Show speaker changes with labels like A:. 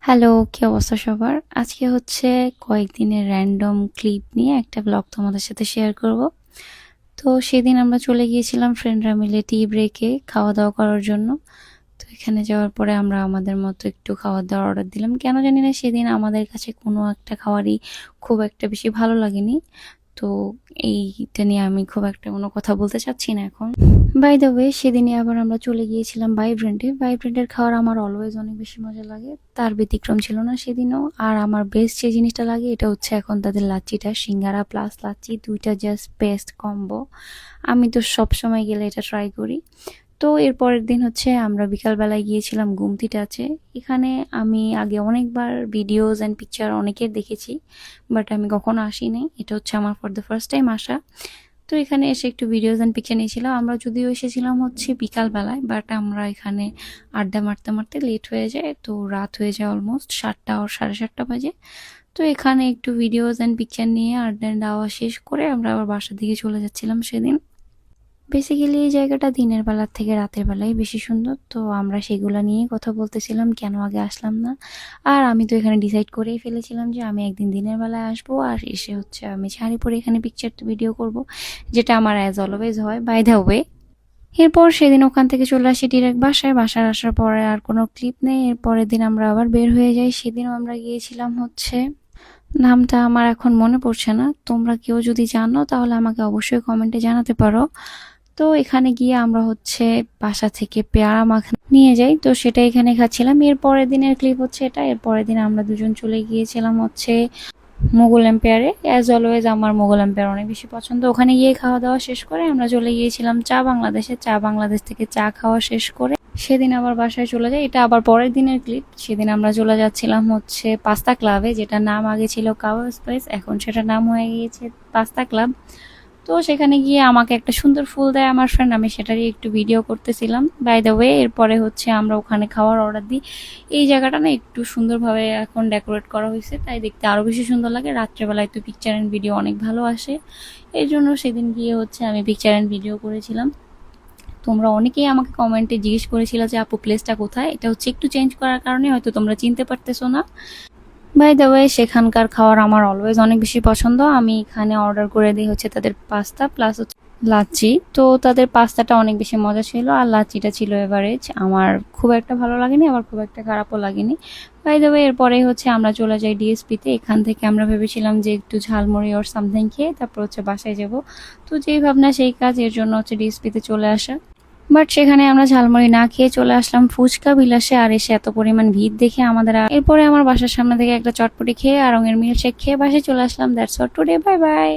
A: Hello, কি অবস্থা সবার? আজকে হচ্ছে কয়েকদিনের র‍্যান্ডম ক্লিপ নিয়ে একটা ব্লগ তোমাদের সাথে শেয়ার করব। তো সেদিন আমরা চলে গিয়েছিলাম ফ্রেন্ডরা মিলে টি ব্রেকে খাওয়া-দাওয়া করার জন্য। তো এখানে যাওয়ার পরে আমরা আমাদের মতো একটু খাবার-দাবার অর্ডার দিলাম। কেন জানি না সেদিন আমাদের কাছে কোনো একটা খাবারই খুব একটা বেশি ভালো লাগেনি। তো এইটা নিয়ে আমি খুব একটা কোনো কথা বলতে চাচ্ছি না এখন। বাই দ্য ওয়ে সেদিনই আবার আমরা চলে গিয়েছিলাম ভাইব্রেন্টের খাওয়ার আমার অলওয়েজ অনেক বেশি মজা লাগে, তার ব্যতিক্রম ছিল না সেদিনও। আর আমার বেস্ট যে জিনিসটা লাগে এটা হচ্ছে এখন তাদের লাচ্চিটা, সিঙ্গারা প্লাস লাচ্চি দুইটা জাস্ট বেস্ট কম্বো। আমি তো সব সময় গেলে এটা ট্রাই করি। তো এর পরের দিন হচ্ছে আমরা বিকালবেলায় গিয়েছিলাম গুমতি টাচে। এখানে আমি আগে অনেকবার ভিডিওস অ্যান্ড পিকচার অনেকের দেখেছি, বাট আমি কখনো আসিনি। এটা হচ্ছে আমার ফর দ্য ফার্স্ট টাইম আসা। তো এখানে এসে একটু ভিডিওস অ্যান্ড পিকচার নিয়েছিলাম। আমরা যদিও এসেছিলাম হচ্ছে বিকালবেলায়, বাট আমরা এখানে আড্ডা মারতে মারতে লেট হয়ে যায়, তো রাত হয়ে যায় অলমোস্ট 7টা আর 7:30 বাজে। তো এখানে একটু ভিডিওস অ্যান্ড পিকচার নিয়ে আড্ডা দেওয়া শেষ করে আমরা আবার বাসার দিকে চলে যাচ্ছিলাম সেদিন। বেসিক্যালি এই জায়গাটা দিনের বেলার থেকে রাতের বেলায় বেশি সুন্দর, তো আমরা সেগুলো নিয়ে কথা বলতেছিলাম কেন আগে আসলাম না। আর আমি তো এখানে ডিসাইড করেই ফেলেছিলাম যে আমি একদিন দিনের বেলায় আসবো, আর এসে হচ্ছে আমি শাড়ি পরে এখানে পিকচার ভিডিও করব, যেটা আমার অ্যাজ অলওয়েজ হয় বাই দ্য ওয়ে। এরপর সেদিন ওখান থেকে চলে আসি ডিরেক্ট বাসায় আসার পরে আর কোনো ক্লিপ নেই। এর পরের দিন আমরা আবার বের হয়ে যাই। সেদিনও আমরা গিয়েছিলাম হচ্ছে, নামটা আমার এখন মনে পড়ছে না, তোমরা কেউ যদি জানো তাহলে আমাকে অবশ্যই কমেন্টে জানাতে পারো। তো এখানে গিয়ে আমরা হচ্ছে বাসা থেকে পেয়ারা মাখা নিয়ে যাই, তো সেটা এখানে খাচ্ছিলাম। এর পরের দিনের ক্লিপ হচ্ছে এটা। এর পরের দিন আমরা দুজন চলে গিয়েছিলাম হচ্ছে মোগল এম্পায়ারে। অ্যাজ অলওয়েজ আমার মোগল এম্পায়ার অনেক বেশি পছন্দ। ওখানে গিয়ে খাওয়া দাওয়া শেষ করে আমরা চলে গিয়েছিলাম চা বাংলাদেশ থেকে চা খাওয়া শেষ করে সেদিন আবার বাসায় চলে যাই। এটা আবার পরের দিনের ক্লিপ। সেদিন আমরা চলে যাচ্ছিলাম হচ্ছে পাস্তা ক্লাবে, যেটা নাম আগে ছিল কাওয়া স্পাইস, এখন সেটা নাম হয়ে গিয়েছে পাস্তা ক্লাব। তো সেখানে গিয়ে আমাকে একটা সুন্দর ফুল দেয় আমার ফ্রেন্ড, আমি সেটারই একটু ভিডিও করতেছিলাম বাই দ্য ওয়ে। এরপরে হচ্ছে আমরা ওখানে খাওয়ার অর্ডার দিই। এই জায়গাটা না একটু সুন্দরভাবে এখন ডেকোরেট করা হয়েছে, তাই দেখতে আরও বেশি সুন্দর লাগে। রাত্রেবেলায় তো পিকচার অ্যান্ড ভিডিও অনেক ভালো আসে, এই জন্য সেদিন গিয়ে হচ্ছে আমি পিকচার অ্যান্ড ভিডিও করেছিলাম। তোমরা অনেকেই আমাকে কমেন্টে জিজ্ঞেস করেছিল যে আপু প্লেসটা কোথায়। এটা হচ্ছে একটু চেঞ্জ করার কারণে হয়তো তোমরা চিনতে পারতেছো না। বাই দ্য ওয়ে সেখানকার খাবার আমার অলওয়েজ অনেক বেশি পছন্দ। আমি এখানে অর্ডার করে দিই হচ্ছে তাদের পাস্তা প্লাস হচ্ছে লাচ্ছি। তো তাদের পাস্তাটা অনেক বেশি মজা ছিল আর লাচ্ছিটা ছিল এভারেজ, আমার খুব একটা ভালো লাগেনি আবার খুব একটা খারাপও লাগেনি। বাই দ্য ওয়ে এরপরে হচ্ছে আমরা চলে যাই ডিএসপিতে। এখান থেকে আমরা ভেবেছিলাম যে একটু ঝালমুড়ি ওর সামথিং খেয়ে তারপর হচ্ছে বাসায় যাব। তো যেই ভাবনা সেই কাজ, এর জন্য হচ্ছে ডিএসপিতে চলে আসা। বাট সেখানে আমরা ঝালমুড়ি না খেয়ে চলে আসলাম ফুচকা বিলাসে, আর এসে এত পরিমাণ ভিড় দেখে আমাদের এরপরে আমার বাসার সামনে থেকে একটা চটপটি খেয়ে আর রঙের মিল্কশেক খেয়ে বাসায় চলে আসলাম। That's all today, bye by.